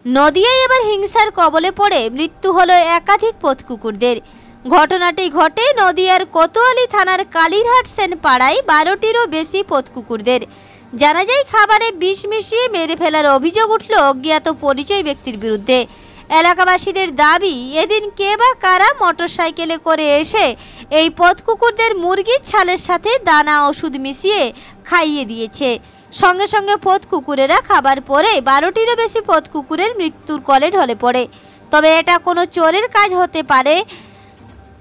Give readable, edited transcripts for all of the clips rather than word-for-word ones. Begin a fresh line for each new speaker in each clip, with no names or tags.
নদিয়ায় এবার হিংসার কবলে পড়ে মৃত্যু হলো একাধিক পথ কুকুরদের। ঘটনাটি ঘটে নদিয়ার কোতোয়ালি থানার কালীরহাট সেন পাড়ায় 12টিরও বেশি পথ কুকুরদের। জানা যায় খাবারে বিষ মিশিয়ে মেরে ফেলার অভিযোগ উঠল অজ্ঞাত পরিচয় ব্যক্তির বিরুদ্ধে। এলাকাবাসীদের দাবি, এদিন কে বা কারা মোটরসাইকেলে করে এসে এই পথ কুকুরদের মুরগির ছালের সাথে দানা ওষুধ মিশিয়ে খাইয়ে দিয়েছে। সঙ্গে সঙ্গে পথ কুকুরেরা খাবার পরে 12টিরও বেশি পথ কুকুরের মৃত্যুর কলে ঢলে পড়ে। তবে এটা কোনো চোরের কাজ হতে পারে,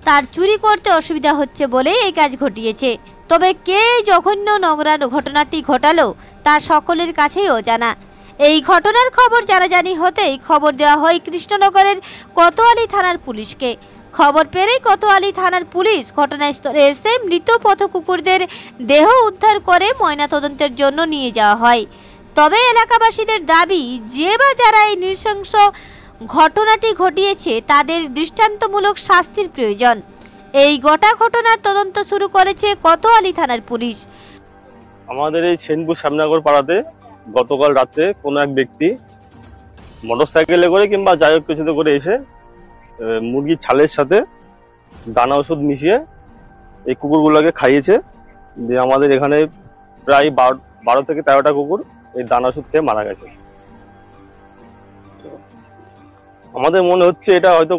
তার চুরি করতে অসুবিধা হচ্ছে বলে এই কাজ ঘটিয়েছে। তবে কে জঘন্য নোংরা ঘটনাটি ঘটালো তা সকলের কাছেই অজানা। এই ঘটনার খবর জানাজানি হতেই খবর দেওয়া হয় কৃষ্ণনগরের কোতোয়ালি থানার পুলিশকে। খবর পেলেই কোতোয়ালি থানার পুলিশ ঘটনাস্থলে এসে মৃত পথ কুকুরদের দেহ উদ্ধার করে ময়নাতদন্তের জন্য নিয়ে যাওয়া হয়। তবে এলাকাবাসীদের দাবি, যে বা যারা এই নৃশংস ঘটনাটি ঘটিয়েছে তাদের দৃষ্টান্তমূলক শাস্তির প্রয়োজন। এই গোটা ঘটনার তদন্ত শুরু করেছে কোতোয়ালি থানার পুলিশ।
আমাদের এই সেনপুর শ্যামনগর পাড়াতে গতকাল রাতে কোনো এক ব্যক্তি মোটরসাইকেলে করে কিংবা যাই হোক কিছুতে করে এসে মুরগির ছালের সাথে দানা ওষুধ মিশিয়ে এই কুকুরগুলোকে খাইয়েছে। দিয়ে আমাদের এখানে প্রায় 12 থেকে 13টা কুকুর এই দানা ওষুধ খেয়ে মারা গেছে। আমাদের মনে হচ্ছে এটা হয়তো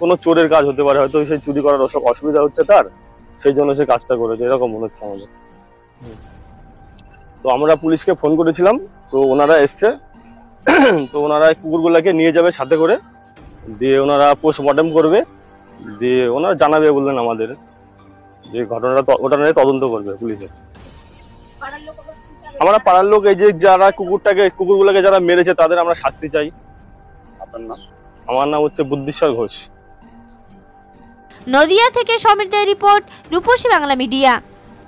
কোনো চোরের কাজ হতে পারে, হয়তো সে চুরি করার অসুবিধা হচ্ছে তার, সেই জন্য সে কাজটা করেছে, এরকম মনে হচ্ছে আমাদের। তো আমরা পুলিশকে ফোন করেছিলাম, তো ওনারা এসছে। তো ওনারা কুকুরগুলোকে নিয়ে যাবে সাথে করে, দিয়ে ওনারা পোস্টমর্টম করবে, দিয়ে ওনারা জানাবে বললেন আমাদের যে ঘটনাটা ওটা নিয়ে তদন্ত করবে পুলিশে। আমরা পাড়ার লোক এই যে যারা কুকুরগুলোকে যারা মেরেছে তাদের আমরা শাস্তি চাই। আপনার নাম? আমার নাম হচ্ছে বুদ্ধিশ্বর ঘোষ।
নদিয়া থেকে সমীরদের রিপোর্ট, রূপসী বাংলা মিডিয়া।